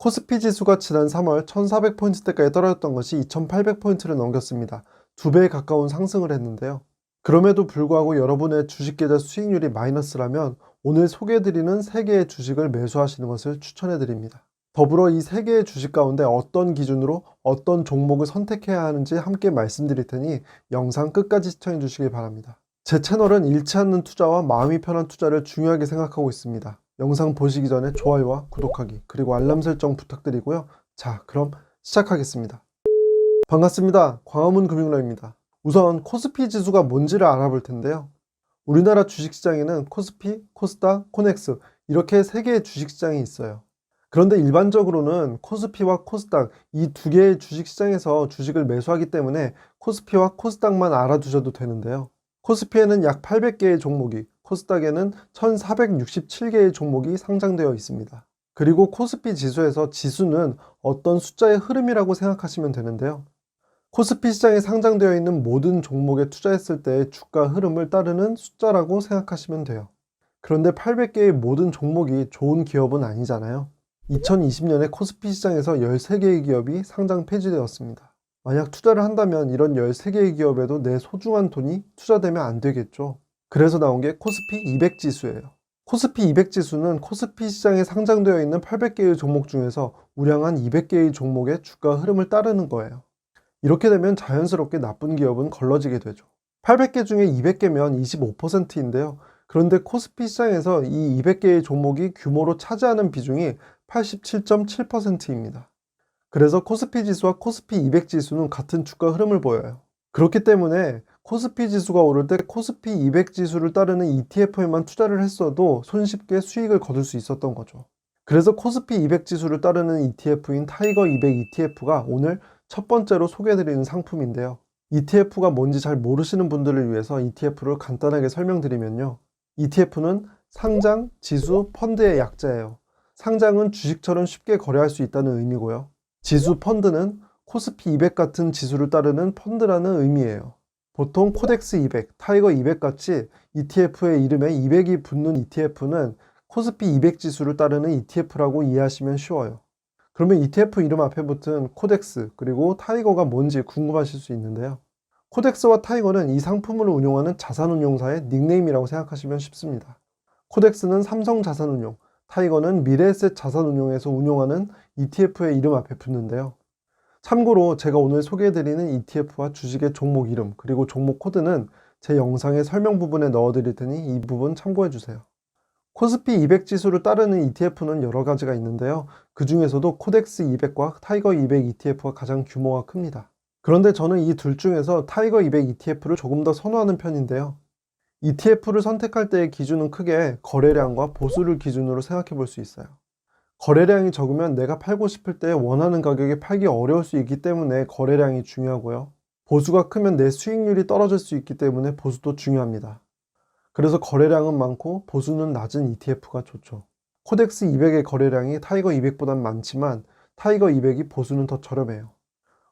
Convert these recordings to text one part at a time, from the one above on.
코스피 지수가 지난 3월 1400포인트대까지 떨어졌던 것이 2800포인트를 넘겼습니다. 2배에 가까운 상승을 했는데요. 그럼에도 불구하고 여러분의 주식계좌 수익률이 마이너스라면 오늘 소개해드리는 3개의 주식을 매수하시는 것을 추천해드립니다. 더불어 이 3개의 주식 가운데 어떤 기준으로 어떤 종목을 선택해야 하는지 함께 말씀드릴 테니 영상 끝까지 시청해 주시길 바랍니다. 제 채널은 잃지 않는 투자와 마음이 편한 투자를 중요하게 생각하고 있습니다. 영상 보시기 전에 좋아요와 구독하기 그리고 알람 설정 부탁드리고요. 자, 그럼 시작하겠습니다. 반갑습니다. 광화문 금융러입니다. 우선 코스피 지수가 뭔지를 알아볼 텐데요. 우리나라 주식시장에는 코스피, 코스닥, 코넥스 이렇게 3개의 주식시장이 있어요. 그런데 일반적으로는 코스피와 코스닥 이 2개의 주식시장에서 주식을 매수하기 때문에 코스피와 코스닥만 알아두셔도 되는데요. 코스피에는 약 800개의 종목이, 코스닥에는 1467개의 종목이 상장되어 있습니다. 그리고 코스피 지수에서 지수는 어떤 숫자의 흐름이라고 생각하시면 되는데요. 코스피 시장에 상장되어 있는 모든 종목에 투자했을 때의 주가 흐름을 따르는 숫자라고 생각하시면 돼요. 그런데 800개의 모든 종목이 좋은 기업은 아니잖아요. 2020년에 코스피 시장에서 13개의 기업이 상장 폐지되었습니다. 만약 투자를 한다면 이런 13개의 기업에도 내 소중한 돈이 투자되면 안 되겠죠. 그래서 나온 게 코스피 200 지수예요. 코스피 200 지수는 코스피 시장에 상장되어 있는 800개의 종목 중에서 우량한 200개의 종목의 주가 흐름을 따르는 거예요. 이렇게 되면 자연스럽게 나쁜 기업은 걸러지게 되죠. 800개 중에 200개면 25%인데요. 그런데 코스피 시장에서 이 200개의 종목이 규모로 차지하는 비중이 87.7%입니다. 그래서 코스피 지수와 코스피 200 지수는 같은 주가 흐름을 보여요. 그렇기 때문에 코스피 지수가 오를 때 코스피 200 지수를 따르는 ETF에만 투자를 했어도 손쉽게 수익을 거둘 수 있었던 거죠. 그래서 코스피 200 지수를 따르는 ETF인 타이거 200 ETF가 오늘 첫 번째로 소개해드리는 상품인데요. ETF가 뭔지 잘 모르시는 분들을 위해서 ETF를 간단하게 설명드리면요. ETF는 상장, 지수, 펀드의 약자예요. 상장은 주식처럼 쉽게 거래할 수 있다는 의미고요. 지수 펀드는 코스피 200 같은 지수를 따르는 펀드라는 의미예요. 보통 코덱스 200, 타이거 200 같이 ETF의 이름에 200이 붙는 ETF는 코스피 200 지수를 따르는 ETF라고 이해하시면 쉬워요. 그러면 ETF 이름 앞에 붙은 코덱스 그리고 타이거가 뭔지 궁금하실 수 있는데요. 코덱스와 타이거는 이 상품을 운용하는 자산운용사의 닉네임이라고 생각하시면 쉽습니다. 코덱스는 삼성자산운용, 타이거는 미래에셋 자산운용에서 운용하는 ETF의 이름 앞에 붙는데요. 참고로 제가 오늘 소개해드리는 ETF와 주식의 종목 이름 그리고 종목 코드는 제 영상의 설명 부분에 넣어드릴 테니 이 부분 참고해주세요. 코스피 200 지수를 따르는 ETF는 여러 가지가 있는데요. 그 중에서도 코덱스 200과 타이거 200 ETF가 가장 규모가 큽니다. 그런데 저는 이 둘 중에서 타이거 200 ETF를 조금 더 선호하는 편인데요. ETF를 선택할 때의 기준은 크게 거래량과 보수를 기준으로 생각해 볼 수 있어요. 거래량이 적으면 내가 팔고 싶을 때 원하는 가격에 팔기 어려울 수 있기 때문에 거래량이 중요하고요. 보수가 크면 내 수익률이 떨어질 수 있기 때문에 보수도 중요합니다. 그래서 거래량은 많고 보수는 낮은 ETF가 좋죠. 코덱스 200의 거래량이 타이거 200보단 많지만 타이거 200이 보수는 더 저렴해요.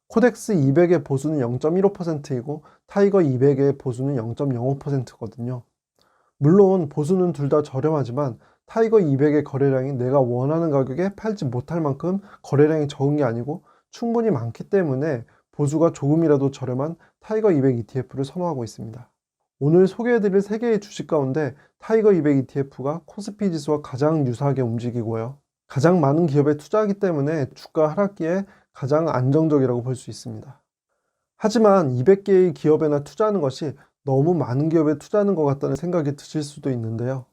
코덱스 200의 보수는 0.15%이고 타이거 200의 보수는 0.05%거든요. 물론 보수는 둘 다 저렴하지만 타이거 200의 거래량이 내가 원하는 가격에 팔지 못할 만큼 거래량이 적은 게 아니고 충분히 많기 때문에 보수가 조금이라도 저렴한 타이거 200 ETF를 선호하고 있습니다. 오늘 소개해드릴 3개의 주식 가운데 타이거 200 ETF가 코스피 지수와 가장 유사하게 움직이고요. 가장 많은 기업에 투자하기 때문에 주가 하락기에 가장 안정적이라고 볼 수 있습니다. 하지만 200개의 기업에나 투자하는 것이 너무 많은 기업에 투자하는 것 같다는 생각이 드실 수도 있는데요.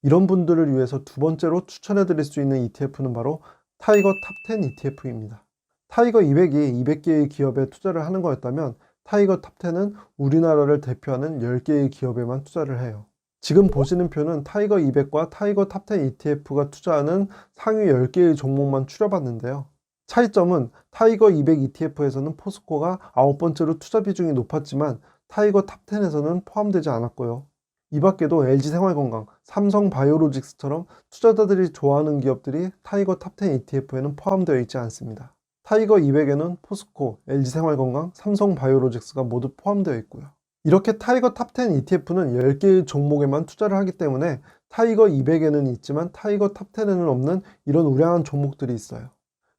이런 분들을 위해서 두 번째로 추천해 드릴 수 있는 ETF는 바로 타이거 탑10 ETF입니다. 타이거 200이 200개의 기업에 투자를 하는 거였다면 타이거 탑10은 우리나라를 대표하는 10개의 기업에만 투자를 해요. 지금 보시는 표는 타이거 200과 타이거 탑10 ETF가 투자하는 상위 10개의 종목만 추려봤는데요. 차이점은 타이거 200 ETF에서는 포스코가 9번째로 투자 비중이 높았지만 타이거 탑10에서는 포함되지 않았고요. 이 밖에도 LG생활건강, 삼성바이오로직스처럼 투자자들이 좋아하는 기업들이 타이거 탑10 ETF에는 포함되어 있지 않습니다. 타이거 200에는 포스코, LG생활건강, 삼성바이오로직스가 모두 포함되어 있고요. 이렇게 타이거 탑10 ETF는 10개의 종목에만 투자를 하기 때문에 타이거 200에는 있지만 타이거 탑10에는 없는 이런 우량한 종목들이 있어요.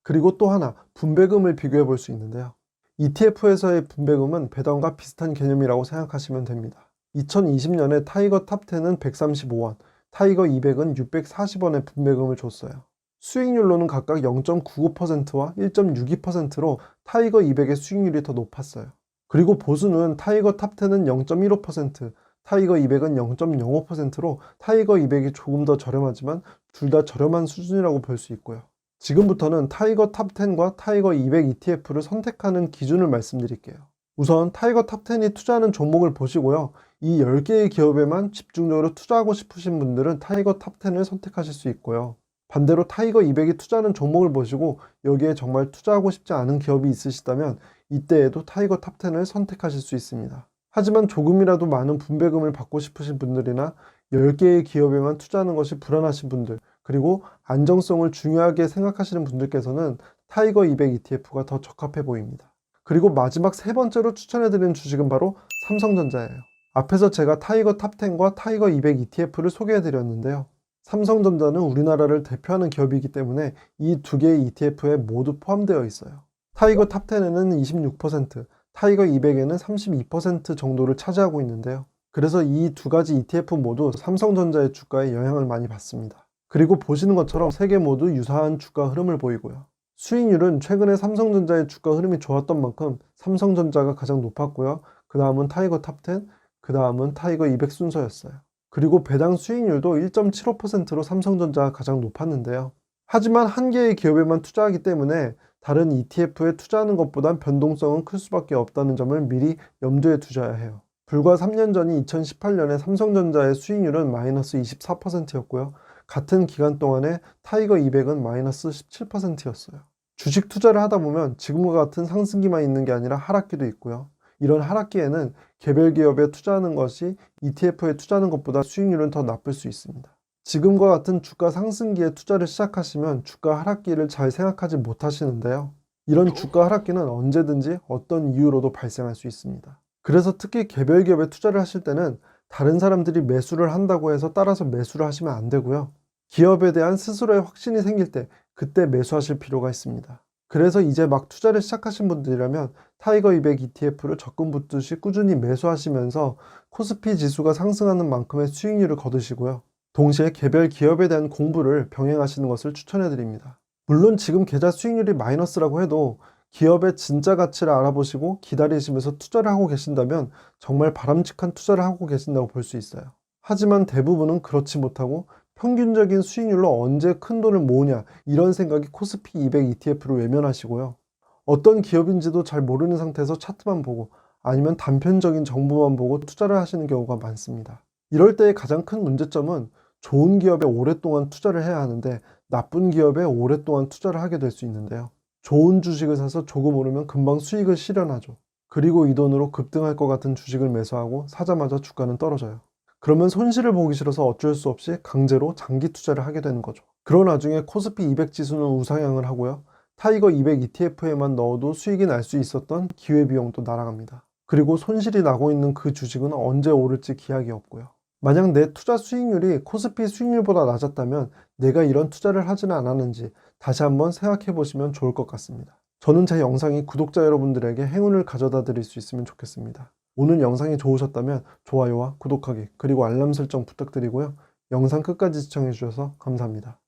그리고 또 하나, 분배금을 비교해 볼 수 있는데요. ETF에서의 분배금은 배당과 비슷한 개념이라고 생각하시면 됩니다. 2020년에 타이거 탑10은 135원, 타이거 200은 640원의 분배금을 줬어요. 수익률로는 각각 0.95%와 1.62%로 타이거 200의 수익률이 더 높았어요. 그리고 보수는 타이거 탑10은 0.15%, 타이거 200은 0.05%로 타이거 200이 조금 더 저렴하지만 둘 다 저렴한 수준이라고 볼 수 있고요. 지금부터는 타이거 탑10과 타이거 200 ETF를 선택하는 기준을 말씀드릴게요. 우선 타이거 탑10이 투자하는 종목을 보시고요. 이 10개의 기업에만 집중적으로 투자하고 싶으신 분들은 타이거 탑10을 선택하실 수 있고요. 반대로 타이거 200이 투자하는 종목을 보시고 여기에 정말 투자하고 싶지 않은 기업이 있으시다면 이때에도 타이거 탑10을 선택하실 수 있습니다. 하지만 조금이라도 많은 분배금을 받고 싶으신 분들이나 10개의 기업에만 투자하는 것이 불안하신 분들, 그리고 안정성을 중요하게 생각하시는 분들께서는 타이거 200 ETF가 더 적합해 보입니다. 그리고 마지막 세 번째로 추천해드리는 주식은 바로 삼성전자예요. 앞에서 제가 타이거 탑10과 타이거 200 ETF를 소개해드렸는데요. 삼성전자는 우리나라를 대표하는 기업이기 때문에 이 두 개의 ETF에 모두 포함되어 있어요. 타이거 탑10에는 26%, 타이거 200에는 32% 정도를 차지하고 있는데요. 그래서 이 두 가지 ETF 모두 삼성전자의 주가에 영향을 많이 받습니다. 그리고 보시는 것처럼 세 개 모두 유사한 주가 흐름을 보이고요. 수익률은 최근에 삼성전자의 주가 흐름이 좋았던 만큼 삼성전자가 가장 높았고요. 그 다음은 타이거 탑10, 그 다음은 타이거 200 순서였어요. 그리고 배당 수익률도 1.75%로 삼성전자가 가장 높았는데요. 하지만 한 개의 기업에만 투자하기 때문에 다른 ETF에 투자하는 것보단 변동성은 클 수밖에 없다는 점을 미리 염두에 두셔야 해요. 불과 3년 전인 2018년에 삼성전자의 수익률은 마이너스 24%였고요. 같은 기간 동안에 타이거 200은 마이너스 17%였어요. 주식 투자를 하다 보면 지금과 같은 상승기만 있는 게 아니라 하락기도 있고요. 이런 하락기에는 개별 기업에 투자하는 것이 ETF에 투자하는 것보다 수익률은 더 나쁠 수 있습니다. 지금과 같은 주가 상승기에 투자를 시작하시면 주가 하락기를 잘 생각하지 못하시는데요. 이런 주가 하락기는 언제든지 어떤 이유로도 발생할 수 있습니다. 그래서 특히 개별 기업에 투자를 하실 때는 다른 사람들이 매수를 한다고 해서 따라서 매수를 하시면 안 되고요. 기업에 대한 스스로의 확신이 생길 때 그때 매수하실 필요가 있습니다. 그래서 이제 막 투자를 시작하신 분들이라면 타이거 200 ETF를 적금 붙듯이 꾸준히 매수하시면서 코스피 지수가 상승하는 만큼의 수익률을 거두시고요. 동시에 개별 기업에 대한 공부를 병행하시는 것을 추천해 드립니다. 물론 지금 계좌 수익률이 마이너스라고 해도 기업의 진짜 가치를 알아보시고 기다리시면서 투자를 하고 계신다면 정말 바람직한 투자를 하고 계신다고 볼 수 있어요. 하지만 대부분은 그렇지 못하고 평균적인 수익률로 언제 큰 돈을 모으냐 이런 생각이 코스피 200 ETF를 외면하시고요. 어떤 기업인지도 잘 모르는 상태에서 차트만 보고 아니면 단편적인 정보만 보고 투자를 하시는 경우가 많습니다. 이럴 때의 가장 큰 문제점은 좋은 기업에 오랫동안 투자를 해야 하는데 나쁜 기업에 오랫동안 투자를 하게 될 수 있는데요. 좋은 주식을 사서 조금 오르면 금방 수익을 실현하죠. 그리고 이 돈으로 급등할 것 같은 주식을 매수하고 사자마자 주가는 떨어져요. 그러면 손실을 보기 싫어서 어쩔 수 없이 강제로 장기 투자를 하게 되는 거죠. 그런 와중에 코스피 200 지수는 우상향을 하고요. 타이거 200 ETF에만 넣어도 수익이 날 수 있었던 기회비용도 날아갑니다. 그리고 손실이 나고 있는 그 주식은 언제 오를지 기약이 없고요. 만약 내 투자 수익률이 코스피 수익률보다 낮았다면 내가 이런 투자를 하지는 않았는지 다시 한번 생각해 보시면 좋을 것 같습니다. 저는 제 영상이 구독자 여러분들에게 행운을 가져다 드릴 수 있으면 좋겠습니다. 오늘 영상이 좋으셨다면 좋아요와 구독하기 그리고 알람 설정 부탁드리고요. 영상 끝까지 시청해 주셔서 감사합니다.